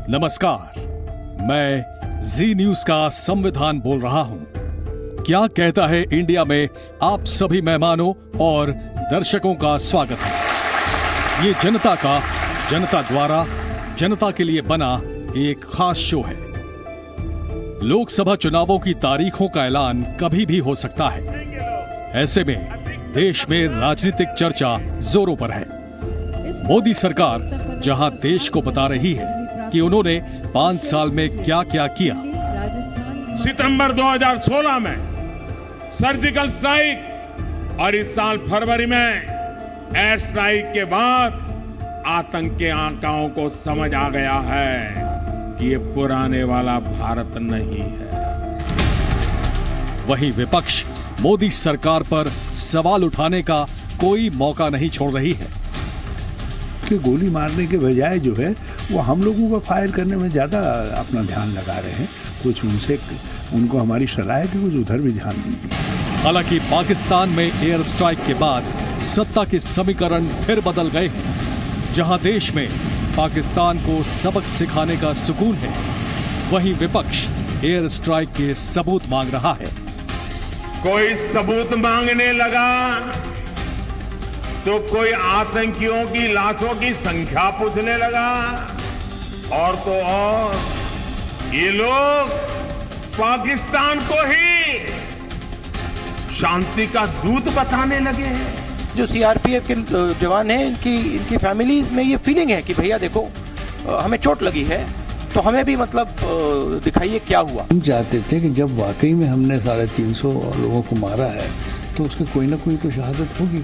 नमस्कार, मैं जी न्यूज का संविधान बोल रहा हूं। क्या कहता है इंडिया में आप सभी मेहमानों और दर्शकों का स्वागत है। ये जनता का, जनता द्वारा, जनता के लिए बना एक खास शो है। लोकसभा चुनावों की तारीखों का ऐलान कभी भी हो सकता है। ऐसे में देश में राजनीतिक चर्चा जोरों पर है। मोदी सरकार जहां देश को बता रही है कि उन्होंने 5 साल में क्या क्या किया। सितंबर 2016 में सर्जिकल स्ट्राइक और इस साल फरवरी में एयर स्ट्राइक के बाद आतंक के आंकड़ों को समझ आ गया है कि ये पुराने वाला भारत नहीं है। वहीं विपक्ष मोदी सरकार पर सवाल उठाने का कोई मौका नहीं छोड़ रही है कि गोली मारने के बजाय जो है वो हम लोगों को फायर करने में ज़्यादा अपना ध्यान लगा रहे हैं। कुछ उनको हमारी सलाह है कि कुछ उधर भी ध्यान दीजिए। हालांकि पाकिस्तान में एयर स्ट्राइक के बाद सत्ता के समीकरण फिर बदल गए हैं। जहां देश में पाकिस्तान को सबक सिखाने का सुकून है, वहीं विपक्ष एयर स्ट्राइक के सबूत मांग रहा है। कोई सबूत मांगने लगा तो कोई आतंकियों की लाशों की संख्या पूछने लगा, और तो और ये लोग पाकिस्तान को ही शांति का दूत बताने लगे हैं। जो सीआरपीएफ के जवान हैं, इनकी फैमिलीज में ये फीलिंग है कि भैया देखो हमें चोट लगी है तो हमें भी मतलब दिखाइए क्या हुआ। हम चाहते थे कि जब वाकई में हमने 350 लोगों को मारा है तो उसके कोई ना कोई तो शहादत होगी,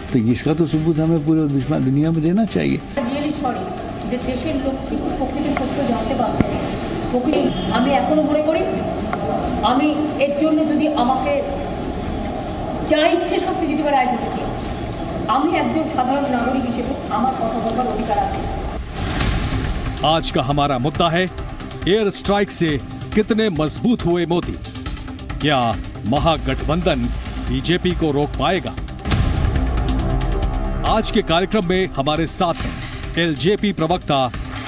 तो इसका तो सबूत हमें पूरे दुनिया में देना चाहिए। দেশের লোক কিন্তু প্রকৃত সত্য জানতে পারছে না। আমি এখনো মনে করি আমি এর জন্য যদি আমাকে যা ইচ্ছে শাস্তি দিতে পারে আইনজীবীকে, আমি একজন সাধারণ নাগরিক হিসেবে আমার কথা বলার অধিকার আছে। आज का हमारा मुद्दा है एयर स्ट्राइक से कितने मजबूत हुए मोदी। क्या महागठबंधन बीजेपी को रोक पाएगा? आज के कार्यक्रम में हमारे साथ हैं एलजेपी प्रवक्ता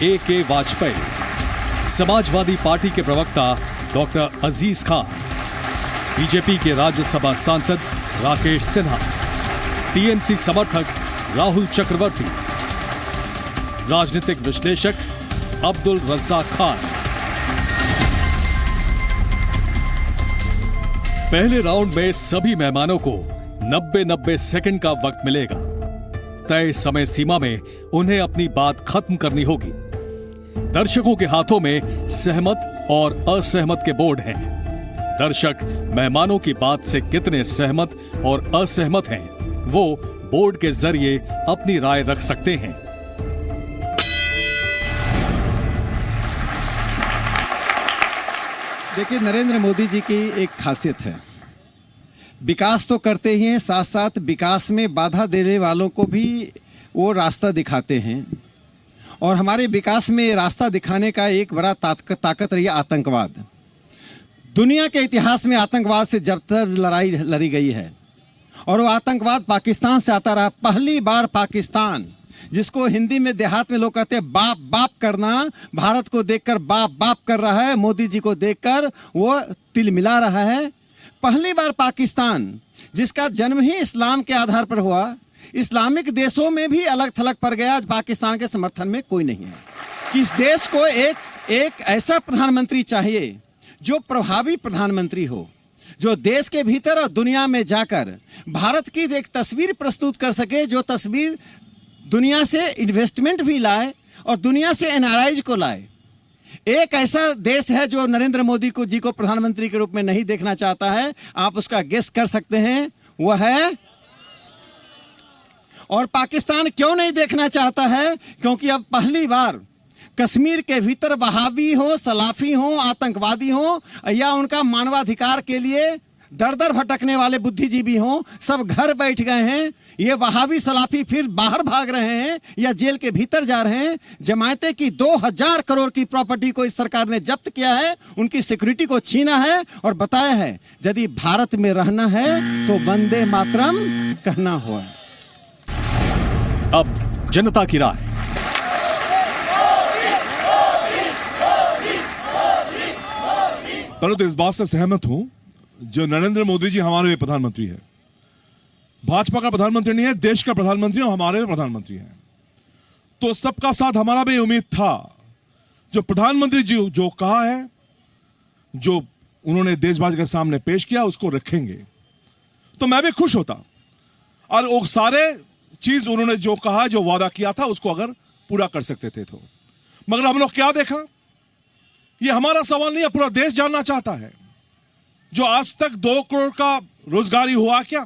AK वाजपेयी, समाजवादी पार्टी के प्रवक्ता डॉक्टर अजीज खान, बीजेपी के राज्यसभा सांसद राकेश सिन्हा, टीएमसी समर्थक राहुल चक्रवर्ती, राजनीतिक विश्लेषक अब्दुल रज्जाक खान। पहले राउंड में सभी मेहमानों को 90 सेकंड का वक्त मिलेगा। तय समय सीमा में उन्हें अपनी बात खत्म करनी होगी। दर्शकों के हाथों में सहमत और असहमत के बोर्ड हैं। दर्शक मेहमानों की बात से कितने सहमत और असहमत हैं, वो बोर्ड के जरिए अपनी राय रख सकते हैं। देखिए, नरेंद्र मोदी जी की एक खासियत है, विकास तो करते ही हैं, साथ साथ विकास में बाधा देने वालों को भी वो रास्ता दिखाते हैं। और हमारे विकास में रास्ता दिखाने का एक बड़ा ताकत रही है आतंकवाद। दुनिया के इतिहास में आतंकवाद से जब तक लड़ाई लड़ी गई है और वो आतंकवाद पाकिस्तान से आता रहा। पहली बार पाकिस्तान, जिसको हिंदी में देहात में लोग कहते हैं बाप बाप करना, भारत को देखकर बाप बाप कर रहा है। मोदी जी को देखकर वो तिल मिला रहा है। पहली बार पाकिस्तान, जिसका जन्म ही इस्लाम के आधार पर हुआ, इस्लामिक देशों में भी अलग थलग पड़ गया। पाकिस्तान के समर्थन में कोई नहीं है। इस देश को एक ऐसा प्रधानमंत्री चाहिए जो प्रभावी प्रधानमंत्री हो, जो देश के भीतर और दुनिया में जाकर भारत की एक तस्वीर प्रस्तुत कर सके, जो तस्वीर दुनिया से इन्वेस्टमेंट भी लाए और दुनिया से एनआरआई को लाए। एक ऐसा देश है जो नरेंद्र मोदी जी को प्रधानमंत्री के रूप में नहीं देखना चाहता है। आप उसका गेस कर सकते हैं, वह है। और पाकिस्तान क्यों नहीं देखना चाहता है? क्योंकि अब पहली बार कश्मीर के भीतर वहाबी हो, सलाफी हो, आतंकवादी हो या उनका मानवाधिकार के लिए दर दर भटकने वाले बुद्धिजीवी हों, सब घर बैठ गए हैं। ये वहाबी सलाफी फिर बाहर भाग रहे हैं या जेल के भीतर जा रहे हैं। जमायते की 2000 करोड़ की प्रॉपर्टी को इस सरकार ने जब्त किया है, उनकी सिक्योरिटी को छीना है और बताया है यदि भारत में रहना है तो वंदे मातरम कहना हुआ। अब जनता की राय। पहले तो इस बात से सहमत हूं, जो नरेंद्र मोदी जी हमारे भी प्रधानमंत्री है, भाजपा का प्रधानमंत्री नहीं है, देश का प्रधानमंत्री और हमारे भी प्रधानमंत्री हैं। तो सबका साथ हमारा भी उम्मीद था, जो प्रधानमंत्री जी जो कहा है, जो उन्होंने देशवासी के सामने पेश किया, उसको रखेंगे। तो मैं भी खुश होता और वो सारे चीज उन्होंने जो कहा, जो वादा किया था, उसको अगर पूरा कर सकते थे तो। मगर हम लोग क्या देखा, ये हमारा सवाल नहीं है, पूरा देश जानना चाहता है। जो आज तक 2 करोड़ का रोजगारी हुआ क्या?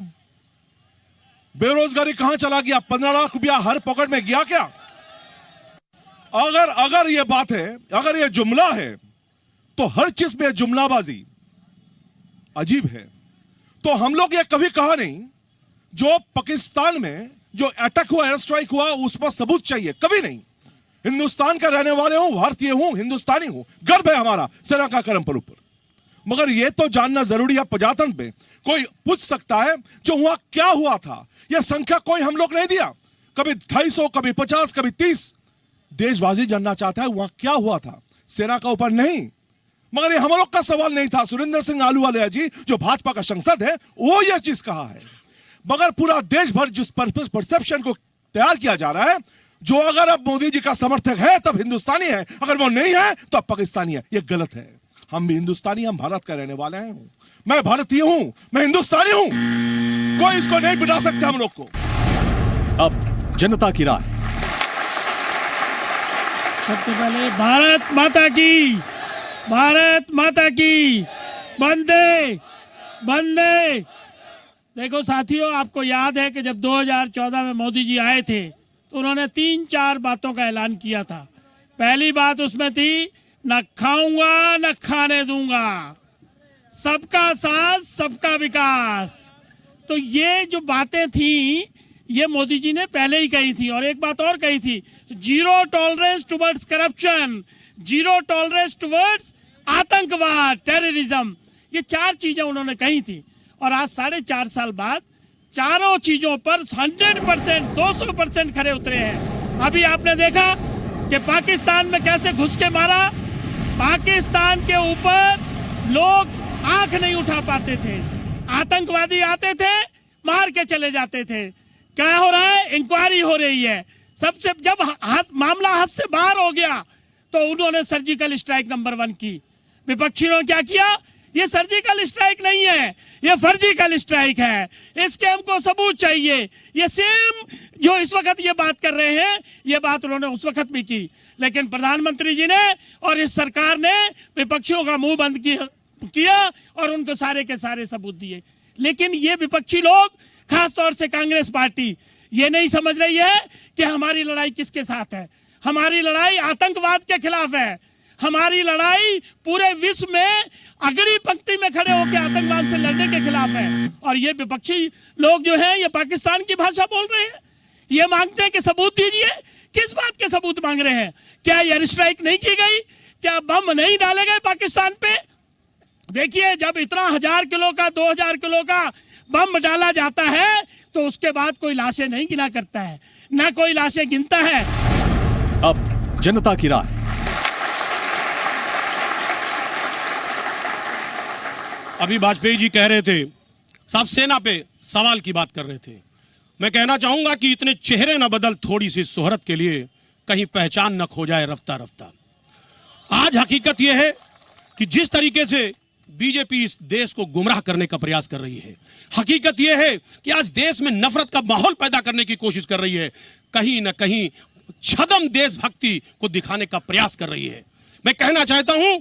बेरोजगारी कहां चला गया? 15 लाख रुपया हर पॉकेट में गया क्या? अगर ये बात है, अगर ये जुमला है, तो हर चीज में जुमलाबाजी अजीब है। तो हम लोग ये कभी कहा नहीं, जो पाकिस्तान में जो अटैक हुआ, एयर स्ट्राइक हुआ, उस पर सबूत चाहिए, कभी नहीं। हिंदुस्तान का रहने वाले हूं, भारतीय हूं, हिंदुस्तानी हूं, गर्व है हमारा सेना का कर्म पर ऊपर। मगर यह तो जानना जरूरी है, प्रजातंत्र में कोई पूछ सकता है जो वहां क्या हुआ था, यह संख्या कोई हम लोग नहीं दिया, कभी 250, कभी 50, कभी 30। देशवासी जानना चाहता है वहां क्या हुआ था, सेना का ऊपर नहीं। मगर ये हम लोग का सवाल नहीं था। सुरेंद्र सिंह आलूवालिया जी, जो भाजपा का सांसद है, वो यह चीज कहा है। मगर पूरा देश भर जिस परसेप्शन को तैयार किया जा रहा है, जो अगर अब मोदी जी का समर्थक है तब हिंदुस्तानी है, अगर वो नहीं है तो अब पाकिस्तानी है, यह गलत है। हम भी हिंदुस्तानी, हम भारत का रहने वाले हैं। मैं भारतीय हूं, मैं हिंदुस्तानी हूं, कोई इसको नहीं बिठा सकता हम लोग को। अब जनता की राय। सबसे पहले भारत माता की, भारत माता की, वंदे वंदे। देखो साथियों, आपको याद है कि जब 2014 में मोदी जी आए थे तो उन्होंने 3-4 बातों का ऐलान किया था। पहली बात उसमें थी, न खाऊंगा न खाने दूंगा, सबका साथ सबका विकास। तो ये जो बातें थी, ये मोदी जी ने पहले ही कही थी। और एक बात और कही थी, 0 tolerance towards corruption, 0 tolerance towards आतंकवाद, टेररिज्म। ये 4 चीजें उन्होंने कही थी। और आज 4.5 साल बाद चारों चीजों पर 100%, 200% खरे उतरे हैं। अभी आपने देखा कि पाकिस्तान में कैसे घुस के मारा। पाकिस्तान के ऊपर लोग आंख नहीं उठा पाते थे, आतंकवादी आते थे, मार के चले जाते थे। क्या हो रहा है? इंक्वायरी हो रही है। सबसे जब मामला हाथ से बाहर हो गया तो उन्होंने सर्जिकल स्ट्राइक नंबर 1 की। विपक्षियों ने क्या किया? ये सर्जिकल स्ट्राइक नहीं है, ये फर्जिकल स्ट्राइक है, इसके हमको सबूत चाहिए। ये सेम जो इस वक्त ये बात कर रहे हैं, ये बात उन्होंने उस वक्त भी की। लेकिन प्रधानमंत्री जी ने और इस सरकार ने विपक्षियों का मुंह बंद किया और उनको सारे के सारे सबूत दिए। लेकिन ये विपक्षी लोग, खासतौर से कांग्रेस पार्टी, ये नहीं समझ रही है कि हमारी लड़ाई किसके साथ है। हमारी लड़ाई आतंकवाद के खिलाफ है। हमारी लड़ाई पूरे विश्व में अग्रणी पंक्ति में खड़े होकर आतंकवाद से लड़ने के खिलाफ है। और ये विपक्षी लोग जो हैं, ये पाकिस्तान की भाषा बोल रहे हैं। ये मांगते हैं कि सबूत दीजिए। किस बात के सबूत मांग रहे हैं? क्या एयर स्ट्राइक नहीं की गई? क्या बम नहीं डाले गए पाकिस्तान पे? देखिए, जब इतना 1000 किलो का, 2000 किलो का बम डाला जाता है तो उसके बाद कोई लाशें नहीं गिना करता है, ना कोई लाशें गिनता है। अब जनता की राय। अभी वाजपेयी जी कह रहे थे, साहब सेना पे सवाल की बात कर रहे थे। मैं कहना चाहूंगा कि इतने चेहरे न बदल, थोड़ी सी शोहरत के लिए कहीं पहचान न खो जाए रफ्ता रफ्ता। आज हकीकत यह है कि जिस तरीके से बीजेपी इस देश को गुमराह करने का प्रयास कर रही है, हकीकत यह है कि आज देश में नफरत का माहौल पैदा करने की कोशिश कर रही है, कहीं ना कहीं छदम देशभक्ति को दिखाने का प्रयास कर रही है। मैं कहना चाहता हूं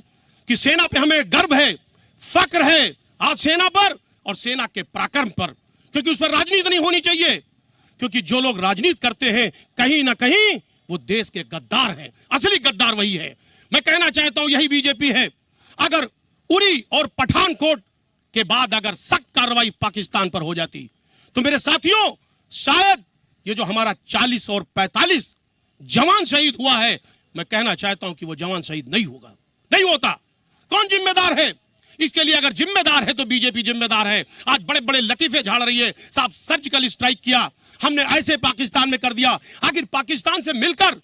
कि सेना पे हमें गर्व है, फक्र है आज सेना पर और सेना के पराक्रम पर, क्योंकि उस पर राजनीति नहीं होनी चाहिए। क्योंकि जो लोग राजनीति करते हैं कहीं ना कहीं वो देश के गद्दार हैं, असली गद्दार वही है। मैं कहना चाहता हूं यही बीजेपी है। अगर उरी और पठानकोट के बाद अगर सख्त कार्रवाई पाकिस्तान पर हो जाती तो मेरे साथियों, शायद ये जो हमारा 40 और 45 जवान शहीद हुआ है, मैं कहना चाहता हूं कि वो जवान शहीद नहीं होगा, नहीं होता। कौन जिम्मेदार है इसके लिए? अगर जिम्मेदार है तो बीजेपी जिम्मेदार है। आज बड़े बड़े लतीफे झाड़ रही है, साहब सर्जिकल स्ट्राइक किया हमने, ऐसे पाकिस्तान में कर दिया। आखिर पाकिस्तान से मिलकर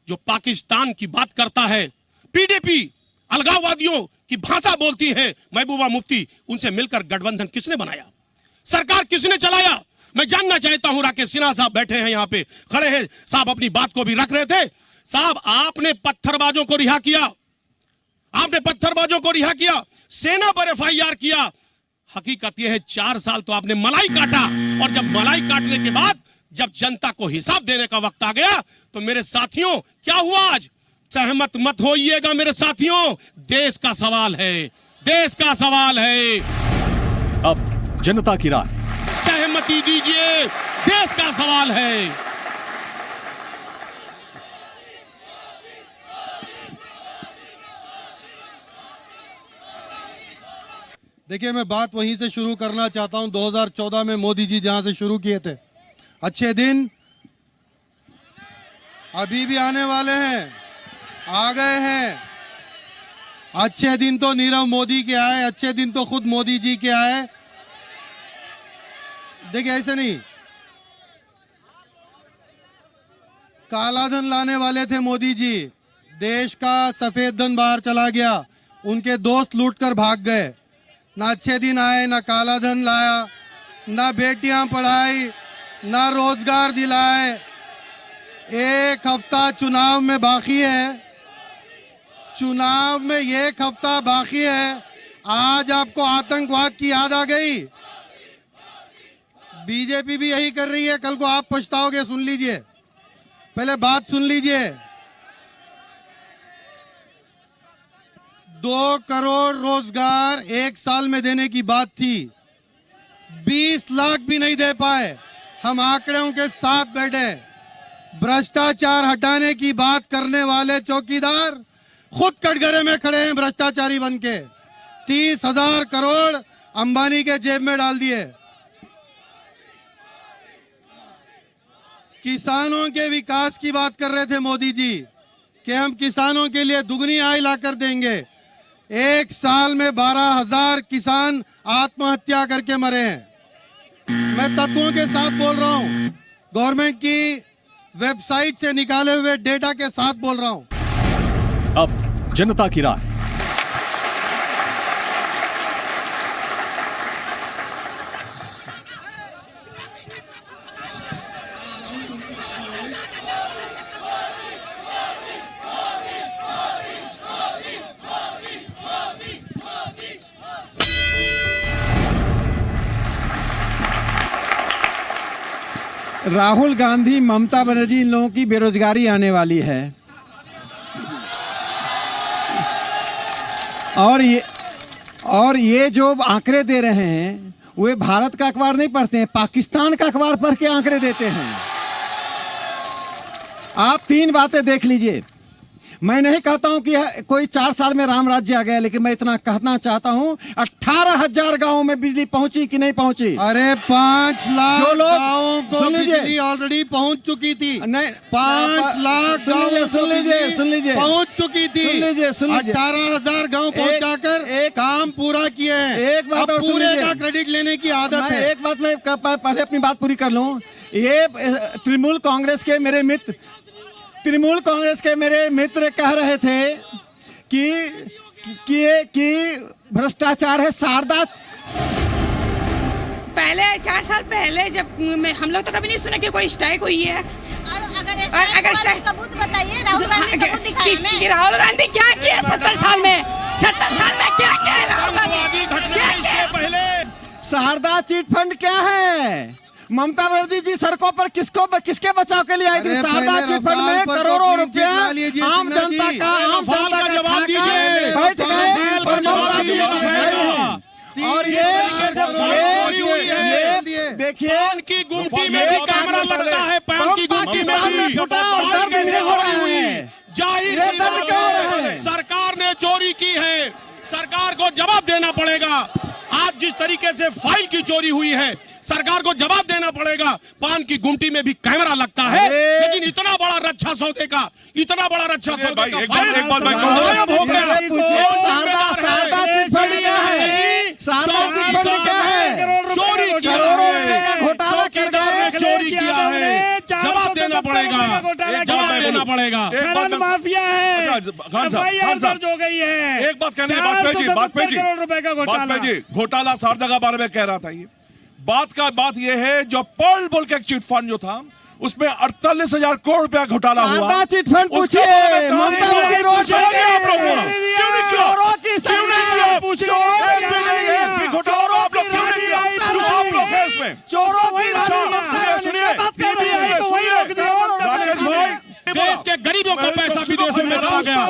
जो पाकिस्तान की बात करता है, पीडीपी अलगाववादियों की भाषा बोलती है महबूबा मुफ्ती, उनसे मिलकर गठबंधन किसने बनाया, सरकार किसने चलाया? मैं जानना चाहता हूं। राकेश सिन्हा साहब बैठे हैं, यहां पे खड़े हैं साहब, अपनी बात को भी रख रहे थे। साहब, आपने पत्थरबाजों को रिहा किया, आपने पत्थरबाजों को रिहा किया, सेना पर FIR किया। हकीकत यह है 4 साल तो आपने मलाई काटा, और जब मलाई काटने के बाद जब जनता को हिसाब देने का वक्त आ गया तो मेरे साथियों क्या हुआ? आज सहमत मत होइएगा मेरे साथियों, देश का सवाल है, देश का सवाल है। अब जनता की राय। सहमति दीजिए, देश का सवाल है। देखिए, मैं बात वहीं से शुरू करना चाहता हूं 2014 में मोदी जी जहां से शुरू किए थे। अच्छे दिन अभी भी आने वाले हैं, आ गए हैं। अच्छे दिन तो नीरव मोदी के आए, अच्छे दिन तो खुद मोदी जी के आए। देखिए, ऐसे नहीं, काला धन लाने वाले थे मोदी जी, देश का सफेद धन बाहर चला गया, उनके दोस्त लूटकर भाग गए। ना अच्छे दिन आए, ना काला धन लाया, ना बेटियां पढ़ाई, ना रोजगार दिलाए। 1 हफ्ता चुनाव में बाकी है, चुनाव में 1 हफ्ता बाकी है। आज आपको आतंकवाद की याद आ गई। बीजेपी भी यही कर रही है, कल को आप पछताओगे। सुन लीजिए, पहले बात सुन लीजिए। 2 करोड़ रोजगार 1 साल में देने की बात थी, 20 लाख भी नहीं दे पाए। हम आंकड़ों के साथ बैठे। भ्रष्टाचार हटाने की बात करने वाले चौकीदार खुद कटघरे में खड़े हैं भ्रष्टाचारी बनके। 30,000 करोड़ अंबानी के जेब में डाल दिए। किसानों के विकास की बात कर रहे थे मोदी जी कि हम किसानों के लिए दुगनी आय लाकर देंगे। 1 साल में 12,000 किसान आत्महत्या करके मरे हैं। मैं तथ्यों के साथ बोल रहा हूं, गवर्नमेंट की वेबसाइट से निकाले हुए डेटा के साथ बोल रहा हूं। अब जनता की राय। राहुल गांधी, ममता बनर्जी, इन लोगों की बेरोजगारी आने वाली है। और ये जो आंकड़े दे रहे हैं वे भारत का अखबार नहीं पढ़ते हैं, पाकिस्तान का अखबार पढ़ के आंकड़े देते हैं। आप 3 बातें देख लीजिए। मैं नहीं कहता हूं कि कोई 4 साल में राम राज्य आ गया, लेकिन मैं इतना कहना चाहता हूं 18,000 गांवों में बिजली पहुंची कि नहीं पहुंची? अरे 5 लाख जो लोग गांवों को बिजली ऑलरेडी पहुंच चुकी थी। नहीं, 5 लाख सुन लीजिए पहुंच चुकी थी। 18,000 गांव पहुंचाकर काम पूरा किए हैं। एक बात और पूरे का क्रेडिट लेने की आदत है। एक बात मैं पहले अपनी बात पूरी कर लूं। ये तृणमूल कांग्रेस के मेरे मित्र कह रहे थे कि भ्रष्टाचार है। शारदा, पहले 4 साल पहले जब हम लोग तो कभी नहीं सुने कि कोई स्ट्राइक हुई है। और अगर सबूत बताइए, राहुल गांधी सबूत दिखाइए कि राहुल गांधी क्या किया 70 साल में? 70 साल में क्या किया राहुल गांधी? पहले शारदा चिट फंड क्या है? ममता बनर्जी जी सड़कों पर किसके बचाव के लिए आई थी? शारदा चिट फंड में करोड़ों रुपया आम जनता का जवाब दीजिए। बैठ गए और ममता जी और ये देखिए, पान की गुमटी में भी कैमरा लगता है, पान की गुमटी में भी हो रहा है। सरकार ने चोरी की है, सरकार को जवाब देना पड़ेगा। आज जिस तरीके से फाइल की चोरी हुई है, सरकार को जवाब देना पड़ेगा। पान की गुमटी में भी कैमरा लगता है, लेकिन इतना बड़ा रक्षा सौदे का गायब हो गया। शारदा चिट फंड क्या है? शारदा चिट फंड क्या है? चोरी किया है, करोड़ों रुपए का घोटाला चौकीदार ने चोरी किया है, जवाब देना देना पड़ेगा, जवाब देना पड़ेगा। खनन माफिया है, खान साहब दर्ज हो गई है। एक बात कहने हैं वाजपेयी जी, करोड़ रुपए का घोटाला। वाजपेयी जी, घोटाला शारदा का बारे में कह रहा था। ये बात ये है, जो पर्ल बोल के एक चिट फंड जो था उसमें 48,000 करोड़ रुपया घोटाला हुआ। चिट फंड पूछिए, ममता बनर्जी रोज घोटाला आप लोग को क्यों नहीं किया? क्यों नहीं किया? घोटाला आप लोग क्यों नहीं किया? आप लोग हैं इसमें। राकेश भाई, देश के गरीबों को पैसा विदेशों में चला गया।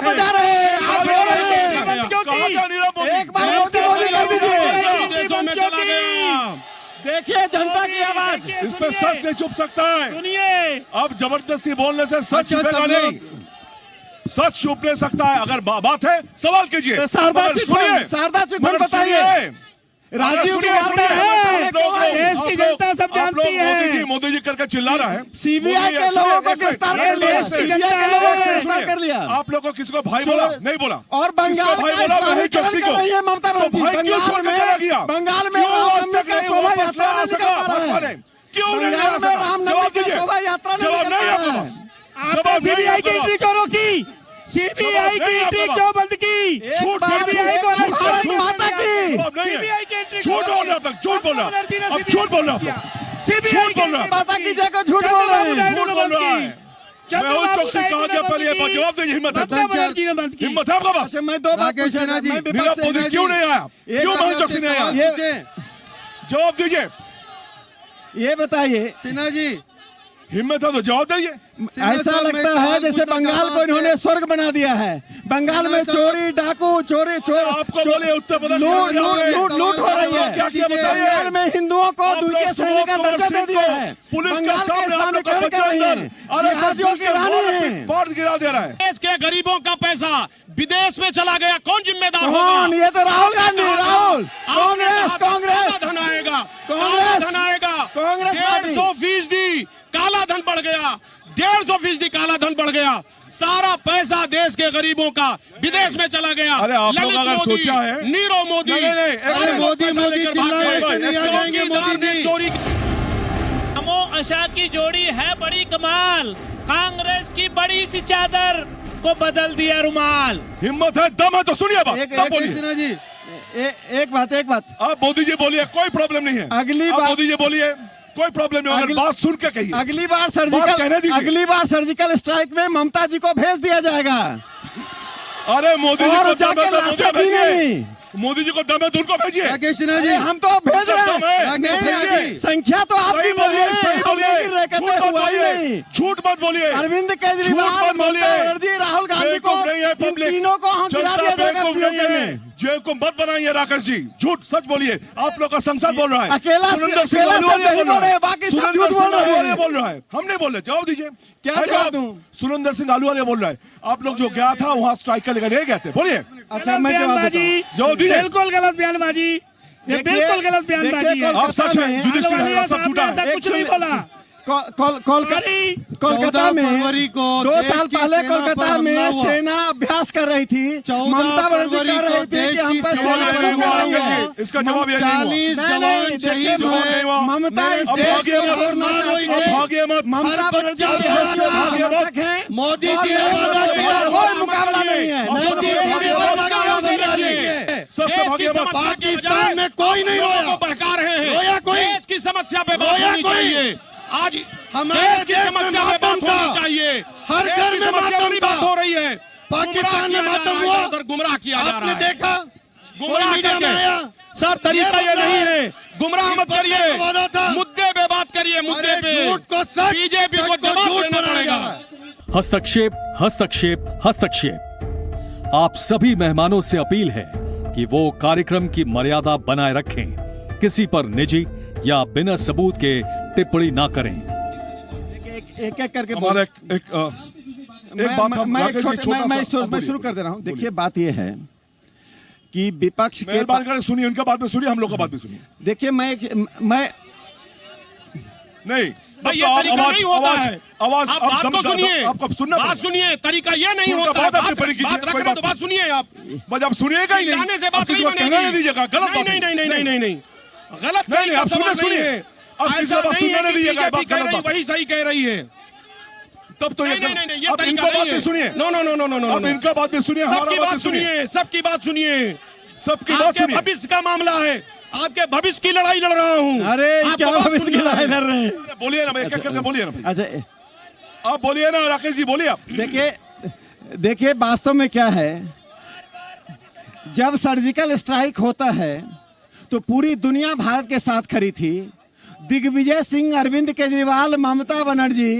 बजा रहे हैं, आप रो रहे हैं। एक बार मोदी कर दीजिए। विदेशों में चला गया। देखिए जनता की आवाज। इस पे सच नहीं छुप सकता है। सुनिए, अब जबरदस्ती बोलने से सच छुपेगा नहीं, सच छुप नहीं सकता है। अगर बात है सवाल कीजिए। शारदा चिटफंड बताइए, राजीव की वार्ता है, देश की जनता सब जानती है। मोदी जी करके चिल्ला रहा है। सीबीआई के लोगों को गिरफ्तार कर लिया, सीबीआई के लोगों को गिरफ्तार कर लिया। आप लोगों को किसी को भाई बोला? नहीं बोला। और बंगाल भाई बोला वही चौकसी को, ममता बनर्जी क्यों छोड़ के चला गया? बंगाल में शोभा यात्रा क्यों नहीं शोभा यात्रा जवाब नहीं आपके पास। आपने सीबीआई की एंट्री क्यों की? सीबीआई की एंट्री क्यों बंद की? झूठ सीबीआई को अरेस्ट करो। माता की सीबीआई की एंट्री झूठ बोल रहा था, झूठ बोल रहा, अब झूठ बोल रहा, सीबीआई बोल रहा, माता की जगह झूठ बोल रहे हैं, झूठ बोल रहा है। मैं हूं चौकसी कहा गया पहले, जवाब दीजिए। हिम्मत है, हिम्मत है आपका पास? मैं दो बात राकेश सिन्हा जी, नीरव मोदी क्यों नहीं आया? क्यों मैं चौकसी नहीं आया? जवाब दीजिए। ये बताइए सिन्हा जी, हिम्मत है तो जवाब दीजिए। ऐसा लगता है जैसे बंगाल को इन्होंने स्वर्ग बना दिया है। बंगाल में चोरी डाकू चोर आपको बोले उत्तर प्रदेश लूट हो रही है। क्या किया बताइए? बंगाल में हिंदुओं को द्वितीय श्रेणी का दर्जा दे दिया है। पुलिस के बंगाल सामने आप लोग का इस्लामीकरण कर रही है, जिहादियों की रानी है। बाढ़ गिरा दे रहा है। देश के गरीबों का पैसा विदेश में चला गया, कौन जिम्मेदार कौन? होगा? ये तो राहुल गांधी, राहुल, कांग्रेस धन आएगा, धन आएगा। कांग्रेस 150% काला धन बढ़ गया, 150% काला धन बढ़ गया। सारा पैसा देश के गरीबों का विदेश में चला गया। अरे आप लोग अगर सोचा है, नीरव मोदी, चोरी। नमो आशा की जोड़ी है बड़ी कमाल, कांग्रेस की बड़ी सी चादर को बदल दिया रुमाल। हिम्मत है, दम है तो सुनिए बात, तब बोलिए। सिन्हा जी, एक बात आप मोदी जी बोलिए, कोई प्रॉब्लम नहीं है। अगली बार मोदी जी बोलिए, कोई प्रॉब्लम नहीं। अगर बात सुन के कहिए। अगली बार सर्जिकल स्ट्राइक में ममता जी को भेज दिया जाएगा। अरे मोदी जी को जाके लाशें भी नहीं। मोदी जी को दम है तो उनको भेजिए। राकेश सिन्हा जी, हम तो भेज रहे हैं, नहीं, संख्या तो आपकी बोलिए, झूठ मत बोलिए। अरविंद केजरीवाल, ममता बनर्जी, राहुल गांधी को, इन तीनों को हम गिरा दिया जाएगा। जेल को मत बनाइए राकेश जी, झूठ सच बोलिए। आप लोग का संसद बोल रहा है, अकेला सुरेंद्र सिंह आलूवालिया बोल रहा है, हम नहीं बोल रहे। जवाब दीजिए। क्या जवाब दूं? सुरेंद्र सिंह आलूवालिया बोल रहा है। आप लोग जो गया था वहाँ स्ट्राइक करने नहीं गए थे, बोलिए। अच्छा, मैं जवाब दीजिए। बिल्कुल गलत बयानबाजी, ये बिल्कुल गलत बयानबाजी है। आप सच है, युधिष्ठिर है, सब झूठा है। कुछ नहीं बोला। कोलकाता में 2 साल पहले कोलकाता में सेना अभ्यास कर रही थी। ममता बनर्जी कर रही थी कि हम पर सेना कर रही है। इसका जवाब ये नहीं 40 जवान शहीद हुए। ममता इस देश को छोड़ना चाहती है। भागिए मत। ममता बनर्जी समर्थक हैं। मोदी जी ने कोई मुकाबला नहीं है। सबसे भागिए मत। पाकिस्तान में कोई नहीं रोया, बहका रहे हैं। रोया कोई? देश की समस्या पे बात होनी चाहिए। आज हमारे देश की समस्या पे बात होनी चाहिए। हर घर में समस्या बात हो रही है। पाकिस्तान में मातम हुआ, उधर गुमराह किया जा रहा आपने है। देखा? गुमराह मीडिया में आया? सर, तरीका ये नहीं है। गुमराह मत वादा करिए, था। मुद्दे पे बात करिए। मुद्दे पे झूठ को सच, बीजेपी को सच को जवाब झूठ देना बनाया जा पड़ेगा। रहा है। हस्तक्षेप। आप सभी मेहमानों से अपील है कि वो कार्यक्रम की मर्यादा बनाए रखें, किसी पर निजी या बिना सबूत के टिप्पणी ना करें। एक करके हमारा एक बात हम मैं शुरू कर दे रहा हूं। देखिए, बात यह है कि विपक्ष के बात करें, सुनिए उनका बात में, सुनिए हम लोग का बात भी सुनिए। देखिए, मैं नहीं, भाई ये तरीका नहीं होता है। आवाज आप बात को सुनिए, आपको सुनना बात सुनिए। तरीका ये नहीं होता है। बात रख रहे तो बात सुनिए। आप बस आप सुनिएगा ही नहीं, से बात किसी को कहना नहीं दीजिएगा। गलत बात नहीं, गलत नहीं, आप सुनिए। अब किसी ऐसा बात नहीं सुनने है नहीं कि दिएगा, बीजेपी बात कह गलत रही बात। वही सही कह रही है। तब तो नहीं, नहीं, ये अब तरीका इनका बात नहीं भी है। सुनिए, no no no no no no, अब इनका बात भी सुनिए, सबकी हमारा बात बात सुनिए, सुनिए, सबकी बात सुनिए। सबकी बात आपके सुनिए। भविष्य का मामला है, आपके भविष्य की लड़ाई लड़ रहा हूँ। अरे आपको क्या बात भविष्य की सुनना लड़ाई है। लड़ रहे हैं? बोलिए ना, एक एक करके बोलिए ना, अच्छा आप बोलिए ना राकेश जी, बोलिए आप। देखिए वास्तव में क्या है, जब सर्जिकल स्ट्राइक होता है तो पूरी दुनिया भारत के साथ खड़ी थी। दिग्विजय सिंह, अरविंद केजरीवाल, ममता बनर्जी,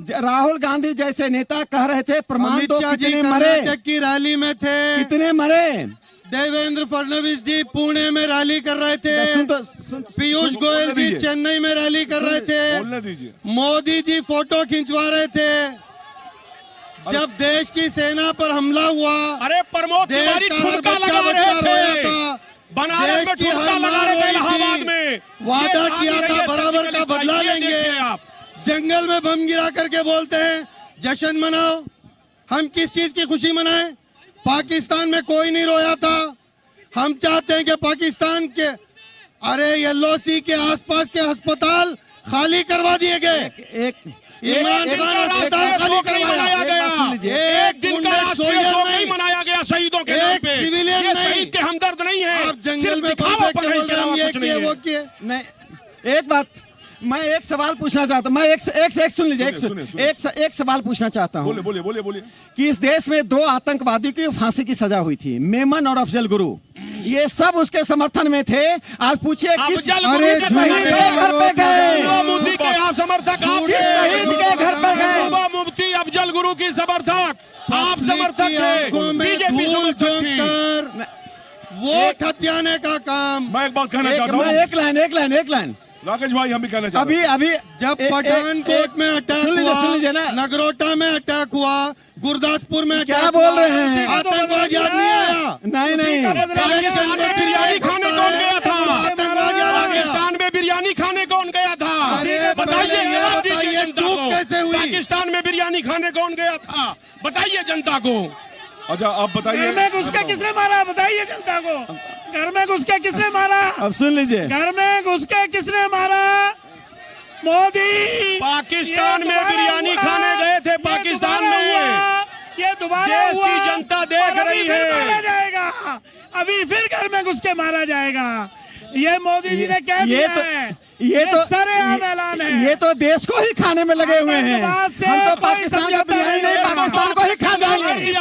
राहुल गांधी जैसे नेता कह रहे थे प्रमाण अमित दो, शाह जी कितने मरे, कर्नाटक की रैली में थे, कितने मरे। देवेंद्र फडणवीस जी पुणे में रैली कर रहे थे, पीयूष गोयल जी दीजिए। चेन्नई में रैली कर रहे बोलने थे, दीजिए। मोदी जी फोटो खिंचवा रहे थे। जब देश की सेना पर हमला हुआ, अरे प्रमोद देश तिवारी का हर ठुमका बच्चा लगा बच्चा रहे रोया थे, था, बनारस देश में की ठुमका हर लगा माँ रहे थे रोई इलाहाबाद थी। में। वादा ये किया आगे था ये बराबर सर्जिकल का बदला स्ट्राइक, ये लेंगे। देखिए आप। जंगल में बम गिरा करके बोलते हैं जश्न मनाओ। हम किस चीज की खुशी मनाएं? पाकिस्तान में कोई नहीं रोया था। हम चाहते हैं कि पाकिस्तान के LOC के आसपास के अस्पताल खाली करवा दिए गए। इमरान एक दिन खान का अस्पताल राष्ट्रीय खाली शोक नहीं करवाया। मनाया गया, एक दिन का राष्ट्रीय शोक नहीं मनाया गया शहीदों के नाम एक पे। सिविलियन ये नहीं। शहीद के हमदर्द नहीं है, आप जंगल सिर्फ में दिखावा पर है, इसके अलावा ये कुछ नहीं किए है। वो किए। नहीं, एक बात मैं एक सवाल पूछना चाहता हूं, मैं एक सुन लीजिए, सुनिए। एक सवाल पूछना चाहता हूं बोलिए बोलिए बोलिए कि इस देश में 2 आतंकवादी की फांसी की सजा हुई थी, मेमन और अफजल गुरु। ये सब उसके समर्थन में थे। आज पूछिए किस अफजल गुरु के शहीद के घर पे गए, मोदी के आप समर्थक, आप किस शहीद के घर पर गए? मुफ्ती अफजल गुरु की समर्थक, आप समर्थक थे, बीजेपी समर्थक थी। वोट हत्याने का काम। मैं एक बात कहना चाहता हूँ, एक लाइन राकेश भाई, हम भी कहना चाहते हैं। अभी जब पठानकोट में अटैक सुन लीजिए हुआ, ना, नगरोटा में अटैक हुआ, गुरदासपुर में क्या अटैक बोल हुआ, रहे हैं? आतंकवाद याद नहीं आया? नहीं पाकिस्तान में बिरयानी खाने कौन गया था? आतंकवाद याद आ गया? पाकिस्तान में बिरयानी खाने कौन गया था? अरे बताइए, पहले ये जवाब दीजिए बताइए, जनता चूक को। कैसे हुई? पाकिस्तान में बिरयानी खाने कौन गया था? बताइए जनता को। अच्छा आप बताइए। घर में घुस के किसने मारा? बताइए जनता को। घर में घुस के किसने मारा? अब सुन लीजिए, घर में घुस के किसने मारा? मोदी। पाकिस्तान ये में दोबारा बिरयानी हुआ। खाने गए थे ये पाकिस्तान दोबारा में। हुआ। ये दोबारा देश हुआ। की जनता देख और अभी रही फिर है। मारा जाएगा, अभी फिर घर में घुस के मारा जाएगा। ये मोदी जी ने कह दिया है। ये तो सरेआम ऐलान है। ये तो देश को ही खाने में लगे हुए हैं। आतंकवाद से हम तो कोई पाकिस्तान का समझौता बिरयानी नहीं, नहीं पाकिस्तान को ही खा जाएंगे।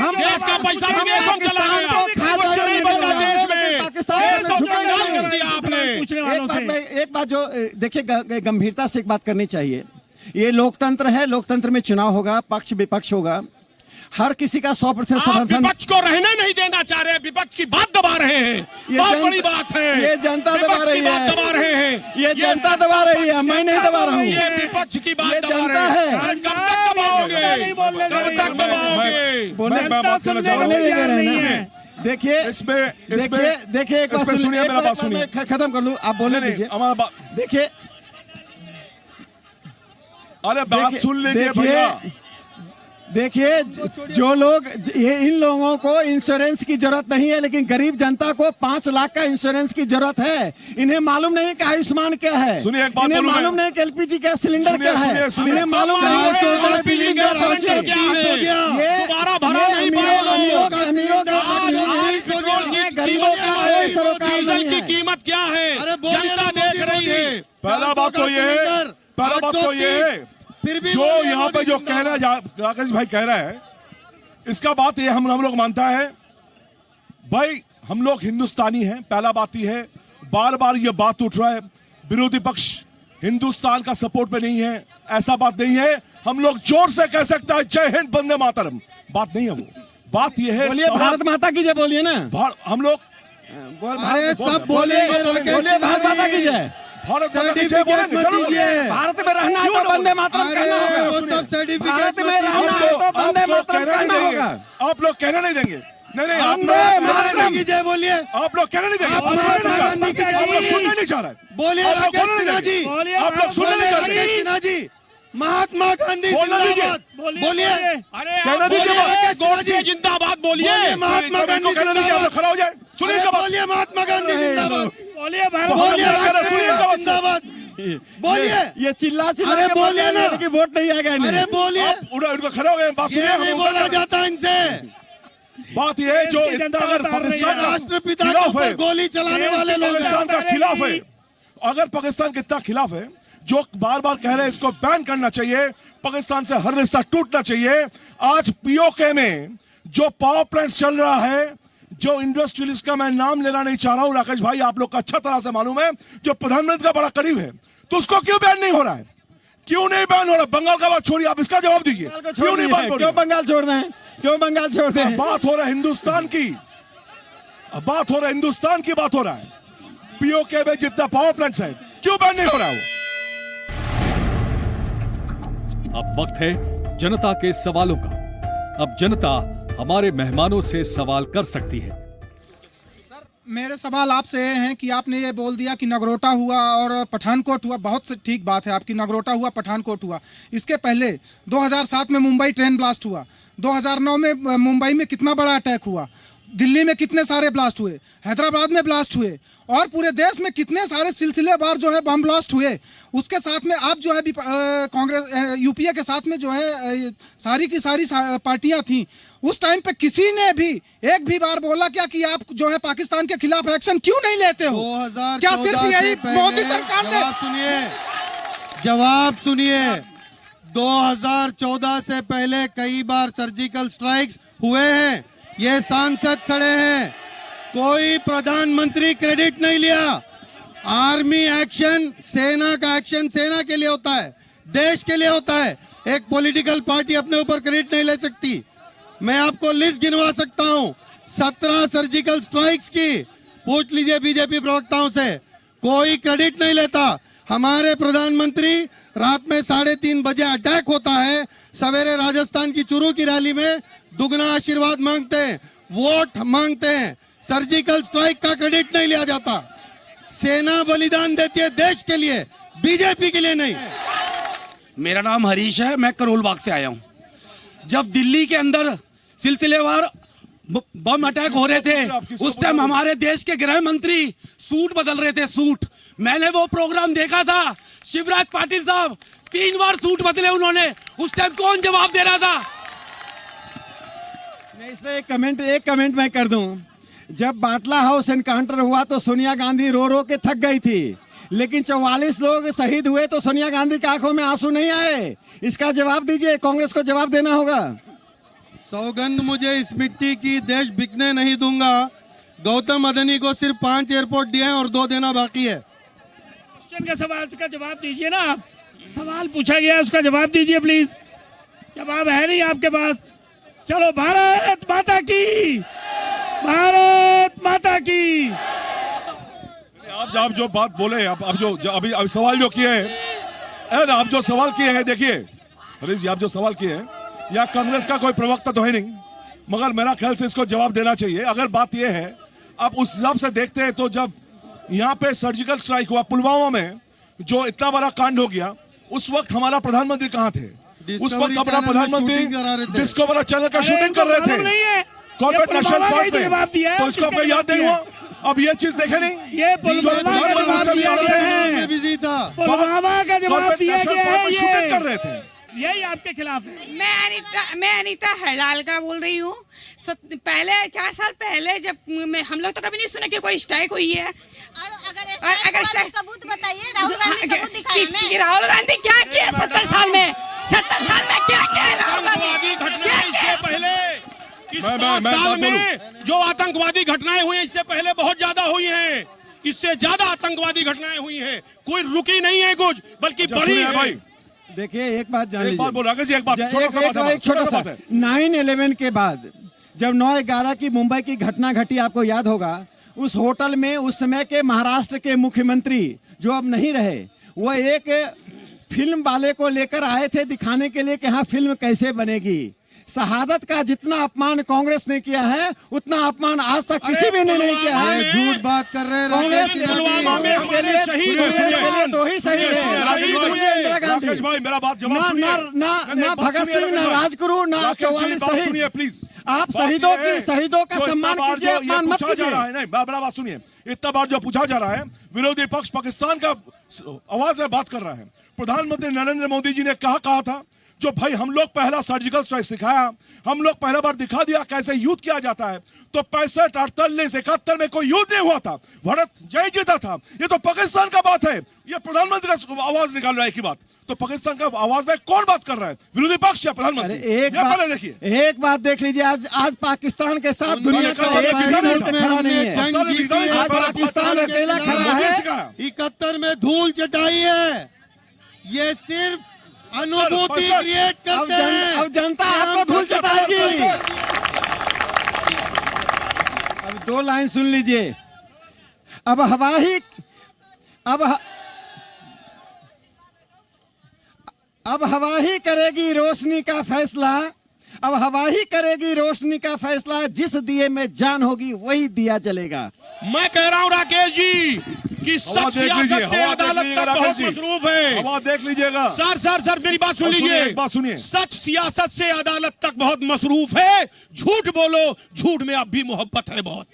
हम देश का पैसा विदेश में चला गया, कुछ नहीं बचा देश में। देश को कंगाल कर दिया आपने। पूछने वालों से एक बात जो देखिए गंभीरता से एक बात करनी चाहिए। ये लोकतंत्र है, लोकतंत्र में चुनाव होगा, पक्ष विपक्ष होगा, हर किसी का 100% आप समर्थन। विपक्ष को रहने नहीं देना चाह रहे, विपक्ष की बात दबा रहे हैं। बहुत बड़ी बात है। ये जनता दबा विपक्ष रही की बात है, दबा रहे हैं। ये जनता दबा रही है, मैं नहीं दबा रहा हूँ। ये विपक्ष की बात ये दबा जनता रहे हैं। है। अरे कब तक दबाओगे? कब तक दबाओगे? मैं बात करना चाहता बोलने नहीं दे रहे हूँ। हैं। देखिए देखिए एक बात सुनिए, मेरा बात सुनिए। मैं खत्म कर लूं, आप बोलने दीजिए। हमारा बात देखिए अरे बात सुन लीजिए भैया। देखिए जो लोग इन लोगों को इंश्योरेंस की जरूरत नहीं है, लेकिन गरीब जनता को 5 लाख का इंश्योरेंस की जरूरत है। इन्हें मालूम नहीं कि आयुष्मान क्या है, सुनिए, एक बात इन्हें बोलूं मैं। मालूम नहीं कि LPG गैस सिलेंडर क्या है, सुनिए, इन्हें मालूम नहीं है कि LPG गैस सिलेंडर क्या है, दोबारा भरा नहीं पाएगा। गरीबों का कोई सरोकार डीजल नहीं की है। कीमत क्या है, जनता देख रही है। पहला बात तो ये है, जो यहाँ पे जो कहना राकेश भाई कह रहा है, इसका बात ये हम लोग मानता है भाई, हम लोग हिंदुस्तानी हैं। पहला बात ये है, बार बार ये बात उठ रहा है विरोधी पक्ष हिंदुस्तान का सपोर्ट पे नहीं है, ऐसा बात नहीं है। हम लोग जोर से कह सकता है जय हिंद वंदे मातरम, बात नहीं है वो। बात ये है, बोलिए भारत माता की जय, बोलिए ना। हम लोग अरे सब बोलेंगे, बोलिए भारत माता की जय। भारत माता की जय बोलेंगे, जरूर बोलेंगे। भारत में रहना है तो वंदे मातरम कहना होगा। भारत में रहना है तो वंदे मातरम कहना होगा। आप लोग कहना नहीं देंगे। नहीं वंदे मातरम की जय बोलिए। आप लोग कहना नहीं देंगे। आप लोग सुनना नहीं चाह रहे। बोलिए आप लोग राकेश बोलने नहीं सिन्हा देंगे। जी। आप लोग सुनने नहीं चाह रहे। राकेश सिन्हा जी, महात्मा गांधी बोलना दीजिए। जिंदाबाद। बोलिए। अरे कहना दीजिए बोलिए, बात। गोडसे जिंदाबाद बोलिए। बोलिए महात्मा इनको गांधी कहना दीजिए, आप लोग खड़ा हो जाए। सुनिए अरे इनका बात। बोलिए महात्मा गांधी जिंदाबाद। बोलिए भारत बोलिए हम लोग सुनिए इनका बात। जिंदाबाद। बोलिए। ये चिल्ला चिल्ला अरे के बोलिए बोल रहे ना। हैं कि वोट नहीं आएगा इन्हें। अरे बोलिए। आप उनको खड़ा हो गए, बात सुनिए। ये हम नहीं लोग बोला क्या कर जाता इनसे। रहे हैं? बात ये है, जो देश की इतना जनता अगर बता रही है। पाकिस्तान का राष्ट्रपिता के खिलाफ है, ऊपर गोली चलाने वाले लोग हैं। पाकिस्तान का खिलाफ है, अगर पाकिस्तान के इतना खिलाफ है, जो बार बार कह रहे हैं इसको बैन करना चाहिए, पाकिस्तान से हर रिश्ता टूटना चाहिए। आज पीओके में जो पावर प्लांट चल रहा है, जो इंडस्ट्रियलिस्ट का मैं नाम लेना नहीं चाह रहा हूं, राकेश भाई आप लोग को अच्छा तरह से मालूम है, जो प्रधानमंत्री का बड़ा करीब है, तो उसको क्यों बैन नहीं हो रहा है? क्यों नहीं बैन हो रहा? बंगाल का बात छोड़िए, आप इसका जवाब दीजिए। क्यों नहीं बैन हो क्यों रहा? बंगाल छोड़ दें? क्यों बंगाल छोड़ दें? बात हो रहा है हिंदुस्तान की, बात हो रहा है हिंदुस्तान की, बात हो रहा है। पीओके में जितना पावर प्लांट्स है, क्यों बैन नहीं हो रहा है वो? अब वक्त है जनता के सवालों का। अब जनता हमारे मेहमानों से सवाल कर सकती है। मेरे सवाल आपसे ये हैं कि आपने ये बोल दिया कि नगरोटा हुआ और पठानकोट हुआ, बहुत से ठीक बात है आपकी, नगरोटा हुआ पठानकोट हुआ। इसके पहले 2007 में मुंबई ट्रेन ब्लास्ट हुआ, 2009 में मुंबई में कितना बड़ा अटैक हुआ, दिल्ली में कितने सारे ब्लास्ट हुए, हैदराबाद में ब्लास्ट हुए, और पूरे देश में कितने सारे सिलसिलेवार जो है बम ब्लास्ट हुए। उसके साथ में आप जो है कांग्रेस यूपीए के साथ में जो है सारी की सारी पार्टियां थी, उस टाइम पे किसी ने भी एक भी बार बोला क्या कि आप जो है पाकिस्तान के खिलाफ एक्शन क्यों नहीं लेते हो? 2014 क्या सिर्फ यही से पहले- मोदी सरकार ने? जवाब सुनिए। 2014 से पहले कई बार सर्जिकल स्ट्राइक्स हुए हैं, ये सांसद खड़े हैं, कोई प्रधानमंत्री क्रेडिट नहीं लिया। आर्मी एक्शन, सेना का एक्शन सेना के लिए होता है, देश के लिए होता है। एक पॉलिटिकल पार्टी अपने ऊपर क्रेडिट नहीं ले सकती। मैं आपको लिस्ट गिनवा सकता हूं 17 सर्जिकल स्ट्राइक्स की, पूछ लीजिए बीजेपी प्रवक्ताओं से, कोई क्रेडिट नहीं लेता। हमारे प्रधानमंत्री रात में 3:30 बजे अटैक होता है, सवेरे राजस्थान की चुरू की रैली में दुगना आशीर्वाद मांगते हैं, वोट मांगते हैं। सर्जिकल स्ट्राइक का क्रेडिट नहीं लिया जाता। सेना बलिदान देती है देश के लिए, बीजेपी के लिए नहीं। मेरा नाम हरीश है, मैं करोल बाग से आया हूं। जब दिल्ली के अंदर सिलसिलेवार बम अटैक हो रहे थे, उस टाइम हमारे देश के गृह मंत्री सूट बदल रहे थे, सूट। मैंने वो प्रोग्राम देखा था, शिवराज पाटिल साहब 3 बार सूट बदले उन्होंने, उस टाइम कौन जवाब दे रहा था? मैं इसमें एक कमेंट मैं कर दूं। जब बाटला हाउस एनकाउंटर हुआ तो सोनिया गांधी रो रो के थक गई थी, लेकिन 44 लोग शहीद हुए तो सोनिया गांधी की आंखों में आंसू नहीं आए। इसका जवाब दीजिए, कांग्रेस को जवाब देना होगा। सौगंध मुझे इस मिट्टी की, देश बिकने नहीं दूंगा। गौतम अदानी को सिर्फ 5 एयरपोर्ट दिए हैं और 2 देना बाकी है। क्वेश्चन का सवाल का जवाब दीजिए ना आप। सवाल पूछा गया उसका जवाब दीजिए प्लीज। जवाब है नहीं आपके पास। चलो, भारत माता की, भारत माता की। आप जो बात बोले, आप अभी सवाल जो किए हैं, आप जो सवाल किए हैं, देखिए हरीश जी, आप जो सवाल किए हैं, या कांग्रेस का कोई प्रवक्ता तो है नहीं, मगर मेरा ख्याल से इसको जवाब देना चाहिए। अगर बात यह है, आप उस हिसाब से देखते हैं, तो जब यहाँ पे सर्जिकल स्ट्राइक हुआ पुलवामा में, जो इतना बड़ा कांड हो गया, उस वक्त हमारा प्रधानमंत्री कहाँ थे? उस वक्त हमारा प्रधानमंत्री डिस्कवरी चैनल का शूटिंग कर रहे थे कॉर्बेट नेशनल पार्क में, तो इसको आपको याद नहीं हुआ? अब ये चीज देखे नहीं, ये पुलवामा का जवाब दिया गया है, पुलवामा का जवाब दिया गया है, शूटिंग कर रहे थे। यही आपके खिलाफ है। मैं अनीता हरलाल का बोल रही हूँ। पहले 4 साल पहले जब हम लोग तो कभी नहीं सुने कि कोई स्ट्राइक हुई है। और अगर सबूत बताइए, राहुल गांधी सबूत दिखाइए हमें। राहुल गांधी क्या किया 70 साल में? 70 साल में क्या किया राहुल आतंकवादी गांधी? घटनाएं इससे पहले इस 5 साल में जो आतंकवादी घटनाएं हुई हैं, इससे पहले बहुत ज्यादा हुई हैं। इससे ज्यादा आतंकवादी घटनाएं हुई हैं, कोई रुकी नहीं है कुछ, बल्कि बड़ी है। भाई देखिए, एक बात जान लीजिए, छोटा सा 9/11 के बाद जब 9/11 की मुंबई की घटना घटी, आपको याद होगा, उस होटल में उस समय के महाराष्ट्र के मुख्यमंत्री, जो अब नहीं रहे, वो एक फिल्म वाले को लेकर आए थे दिखाने के लिए कि हाँ फिल्म कैसे बनेगी। शहादत का जितना अपमान कांग्रेस ने किया है उतना अपमान आज तक किसी भी ने नहीं किया है। झूठ बात कर रहे हैं कांग्रेस राकेश सिन्हा जी। कांग्रेस के लिए तो ही सही है। इंदिरा गांधी राकेश भाई मेरा बात जवाब सुनिए। ना भगत सिंह, ना राजगुरु, ना 44 शहीद। प्लीज आप शहीदों का सम्मान कीजिए, अपमान मत कीजिए। नहीं बड़ा बात सुनिए, इतना बार जो पूछा जा रहा है, विरोधी पक्ष पाकिस्तान का आवाज में बात कर रहा है। प्रधानमंत्री नरेंद्र मोदी जी ने कहा था जो भाई हम लोग पहला सर्जिकल स्ट्राइक सिखाया, हम लोग पहला बार दिखा दिया कैसे युद्ध किया जाता है। तो 65, 48, 71 में कोई युद्ध नहीं हुआ था, भारत जय जीता था। ये तो पाकिस्तान का बात है, ये प्रधानमंत्री आवाज निकाल रहा है की बात। तो पाकिस्तान का आवाज में कौन बात कर रहा है, विरोधी पक्ष या प्रधानमंत्री? एक बात देख लीजिए, आज पाकिस्तान के साथ दुनिया का एक भी मुल्क खड़ा नहीं है। आज पाकिस्तान अकेला खड़ा है। 71 में धूल चटाई है, ये सिर्फ अनुभूति क्रिएट करते हैं। अब जनता आपको धूल चटाएगी। अब 2 लाइन सुन लीजिए। अब हवा ही करेगी रोशनी का फैसला। अब हवा ही करेगी रोशनी का फैसला। जिस दिए में जान होगी वही दिया जलेगा। मैं कह रहा हूं राकेश जी कि सच सियासत से अदालत तक बहुत मसरूफ है। अब देख लीजिएगा। सर मेरी बात सुन लीजिए। बात सुनिए। सच सियासत से अदालत तक बहुत मसरूफ है। झूठ बोलो, झूठ में अब भी मोहब्बत है बहुत।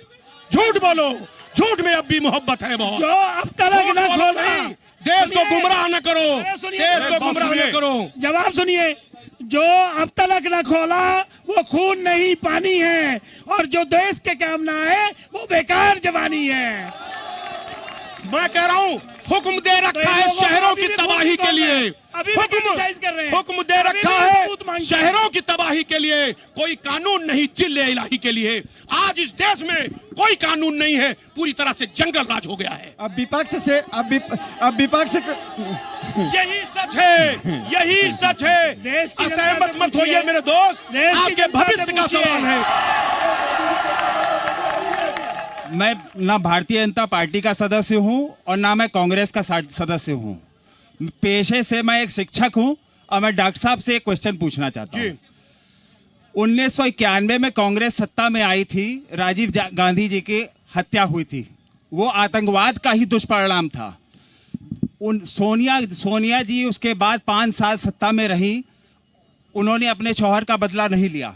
झूठ बोलो, झूठ में अब भी मोहब्बत है बहुत। जो अब तलक न खोला, देश को गुमराह न करो, देश को गुमराह न करो। जवाब सुनिए। जो अब तलक न खोला वो खून नहीं पानी है, और जो देश के काम ना है वो बेकार जवानी है। मैं कह रहा हूँ हुक्म दे रखा है शहरों की तबाही के लिए। हुक्म दे रखा है शहरों की तबाही के लिए। कोई कानून नहीं जिले इलाही के लिए। आज इस देश में कोई कानून नहीं है, पूरी तरह से जंगल राज हो गया है। अब विपक्ष यही सच है, यही सच है। असहमत मत होइए मेरे दोस्त, आपके भविष्य का सवाल है। मैं ना भारतीय जनता पार्टी का सदस्य हूं और ना मैं कांग्रेस का सदस्य हूं। पेशे से मैं एक शिक्षक हूं और मैं डॉक्टर साहब से एक क्वेश्चन पूछना चाहता हूं। 1991 में कांग्रेस सत्ता में आई थी, राजीव गांधी जी की हत्या हुई थी। वो आतंकवाद का ही दुष्परिणाम था। सोनिया जी उसके बाद 5 साल सत्ता में रही, उन्होंने अपने शौहर का बदला नहीं लिया।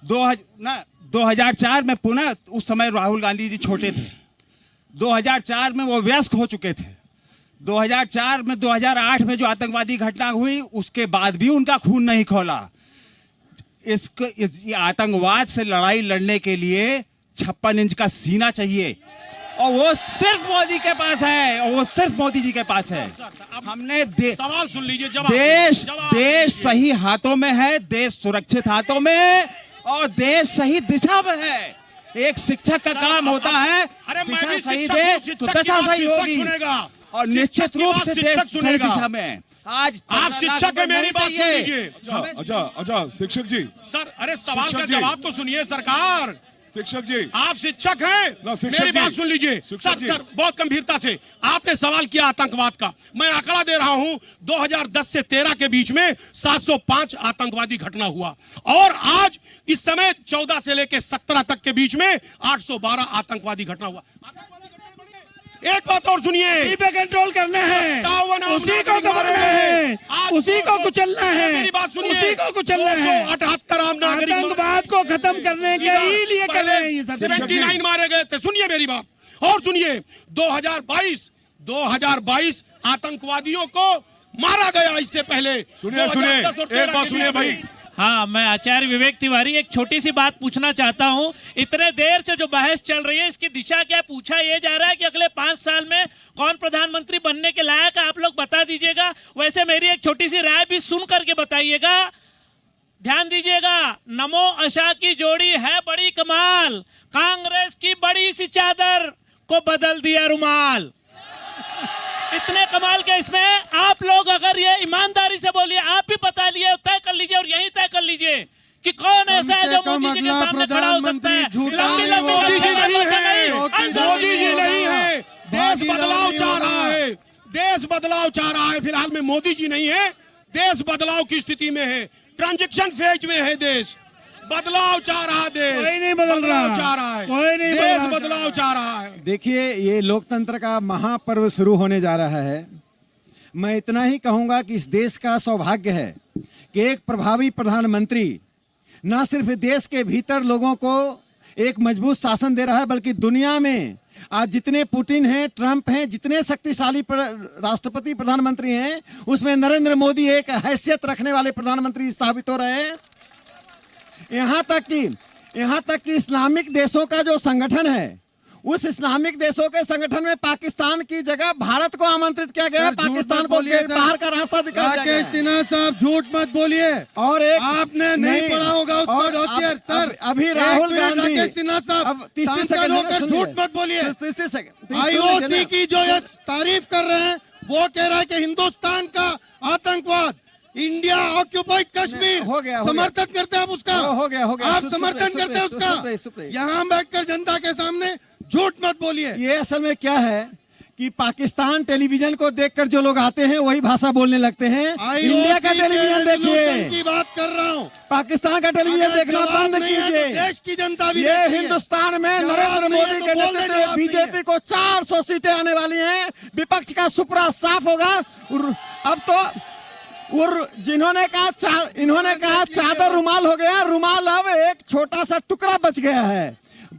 2004 में पुनः, उस समय राहुल गांधी जी छोटे थे, 2004 में वो वयस्क हो चुके थे। 2008 में जो आतंकवादी घटना हुई उसके बाद भी उनका खून नहीं खौला। इस आतंकवाद से लड़ाई लड़ने के लिए 56 इंच का सीना चाहिए, और वो सिर्फ मोदी के पास है, और वो सिर्फ मोदी जी के पास है। हमने सवाल सुन लीजिए, देश सही हाथों में है, देश सुरक्षित हाथों में, और देश सही दिशा में है। एक शिक्षक का काम होता है, दिशा सही दे तो दशा सही होगी, और निश्चित रूप से देश सही दिशा में। आज आप शिक्षक है, मेरी बात सुन लीजिए। अच्छा शिक्षक जी, सर अरे सवाल का जवाब तो सुनिए सरकार। शिक्षक जी, आप शिक्षक हैं, मेरी बात सुन लीजिए। सर बहुत गंभीरता से आपने सवाल किया आतंकवाद का। मैं आंकड़ा दे रहा हूं, 2010 से 13 के बीच में 705 आतंकवादी घटना हुआ, और आज इस समय 14 से लेकर 17 तक के बीच में 812 आतंकवादी घटना हुआ। एक बात और सुनिए, पे कंट्रोल करना है, उसी को दबाना है, उसी को कुचलना है, मेरी बात सुनिए, उसी को कुचलना है। 78 आम नागरिक आतंकवाद को खत्म करने के ही लिए कर रहे हैं ये सब। 79 मारे गए थे। सुनिए मेरी बात और सुनिए, 2022 आतंकवादियों को मारा गया। इससे पहले सुनिए एक बात सुनिए भाई। हाँ, मैं आचार्य विवेक तिवारी एक छोटी सी बात पूछना चाहता हूँ। इतने देर से जो बहस चल रही है इसकी दिशा क्या? पूछा यह जा रहा है कि अगले 5 साल में कौन प्रधानमंत्री बनने के लायक है, आप लोग बता दीजिएगा। वैसे मेरी एक छोटी सी राय भी सुन करके बताइएगा, ध्यान दीजिएगा। नमो आशा की जोड़ी है बड़ी कमाल, कांग्रेस की बड़ी सी चादर को बदल दिया रुमाल। इतने कमाल के इसमें आप लोग अगर ये ईमानदारी से बोलिए, आप भी बता लिए, तय कर लीजिए और यहीं तय कर लीजिए कि कौन ऐसा है जो मोदी जी के सामने खड़ा हो सकता है। मोदी जी नहीं है, देश बदलाव चाह रहा है, देश बदलाव चाह रहा है। फिलहाल में मोदी जी नहीं है, देश बदलाव की स्थिति में है, ट्रांजिशन फेज में है देश, बदलाव चाह रहा देश, कोई नहीं बदल रहा, चाह रहा है, कोई नहीं देश बदलाव चाह रहा है। देखिए, ये लोकतंत्र का महापर्व शुरू होने जा रहा है। मैं इतना ही कहूंगा कि इस देश का सौभाग्य है कि एक प्रभावी प्रधानमंत्री न सिर्फ देश के भीतर लोगों को एक मजबूत शासन दे रहा है, बल्कि दुनिया में आज जितने पुतिन हैं, ट्रंप हैं, जितने शक्तिशाली राष्ट्रपति प्रधानमंत्री हैं, उसमें नरेंद्र मोदी एक हैसियत रखने वाले प्रधानमंत्री साबित हो रहे हैं। यहाँ तक कि इस्लामिक देशों का जो संगठन है, उस इस्लामिक देशों के संगठन में पाकिस्तान की जगह भारत को आमंत्रित किया गया, पाकिस्तान को बाहर का रास्ता दिखाया गया। राकेश सिन्हा साहब, झूठ मत बोलिए। और एक आपने नहीं पढ़ा होगा उसका डॉसियर। सर, अभी राहुल गांधी, राकेश सिन्हा साहब, 30 सेकंड होकर झूठ मत बोलिए। 30 सेकंड। आईओसी की जो ये तारीफ कर रहे हैं, वो कह रहा है कि हिंदुस्तान का आतंकवाद, इंडिया ऑक्यूपाइड कश्मीर हो गया, समर्थन करते हैं आप उसका। हो गया। आप समर्थन करते हैं उसका। यहाँ बैठकर जनता के सामने झूठ मत बोलिए। ये असल में क्या है कि पाकिस्तान टेलीविजन को देखकर जो लोग आते हैं वही भाषा बोलने लगते हैं। इंडिया का टेलीविजन देखिए, की बात कर रहा हूँ। पाकिस्तान का टेलीविजन देखना बंद कीजिए। देश की जनता भी ये हिंदुस्तान में नरेंद्र मोदी के नेतृत्व में बीजेपी को 400 सीटें आने वाली हैं। विपक्ष का सुपड़ा साफ होगा। अब तो इन्होंने कहा चादर रुमाल हो गया, रुमाल अब एक छोटा सा टुकड़ा बच गया है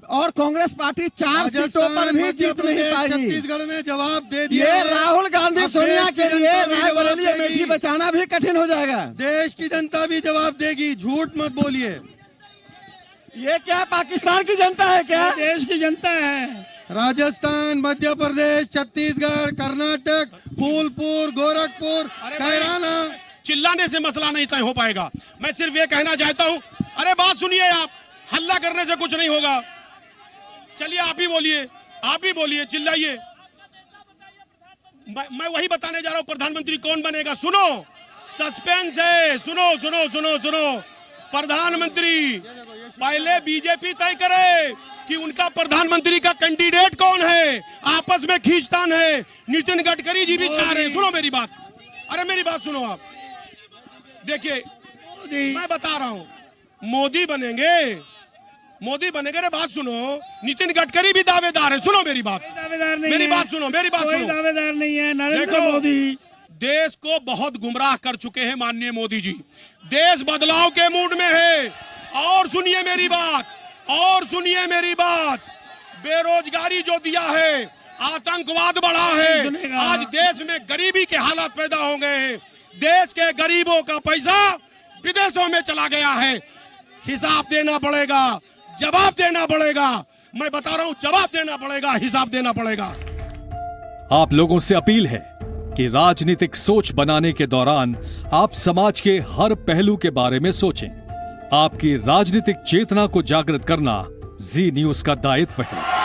और कांग्रेस पार्टी 4 सीटों पर भी जीत नहीं पाएगी। छत्तीसगढ़ में जवाब दे दिया। ये राहुल गांधी सोनिया के लिए रायबरेली अमेठी बचाना भी कठिन हो जाएगा। देश की जनता भी जवाब देगी, झूठ मत बोलिए। ये क्या पाकिस्तान की जनता है क्या? देश की जनता है। राजस्थान, मध्य प्रदेश, छत्तीसगढ़, कर्नाटक, फूलपुर, गोरखपुर, कैराना। चिल्लाने से मसला नहीं तय हो पाएगा। मैं सिर्फ ये कहना चाहता हूं, अरे बात सुनिए, आप हल्ला करने से कुछ नहीं होगा। चलिए आप ही बोलिए, चिल्लाइए। मैं वही बताने जा रहा हूं, प्रधानमंत्री कौन बनेगा। सुनो, सस्पेंस है। सुनो। प्रधानमंत्री पहले बीजेपी तय करे कि उनका प्रधानमंत्री का कैंडिडेट कौन है। आपस में खींचतान है। नितिन गडकरी जी भी चाह रहे हैं। सुनो मेरी बात, अरे मेरी बात सुनो आप। देखिए, मैं बता रहा हूं, मोदी बनेंगे। अरे बात सुनो, नितिन गडकरी भी दावेदार है। सुनो मेरी बात, दावेदार नहीं, मेरी बात सुनो। कोई दावेदार नहीं है। नरेंद्र मोदी देश को बहुत गुमराह कर चुके हैं माननीय मोदी जी। देश बदलाव के मूड में है। और सुनिए मेरी बात, बेरोजगारी जो दिया है, आतंकवाद बढ़ा है, आज देश में गरीबी के हालात पैदा हो गए हैं। देश के गरीबों का पैसा विदेशों में चला गया है। हिसाब देना पड़ेगा, जवाब देना पड़ेगा। मैं बता रहा हूं, जवाब देना पड़ेगा, हिसाब देना पड़ेगा। आप लोगों से अपील है कि राजनीतिक सोच बनाने के दौरान आप समाज के हर पहलू के बारे में सोचें। आपकी राजनीतिक चेतना को जागृत करना जी न्यूज का दायित्व है।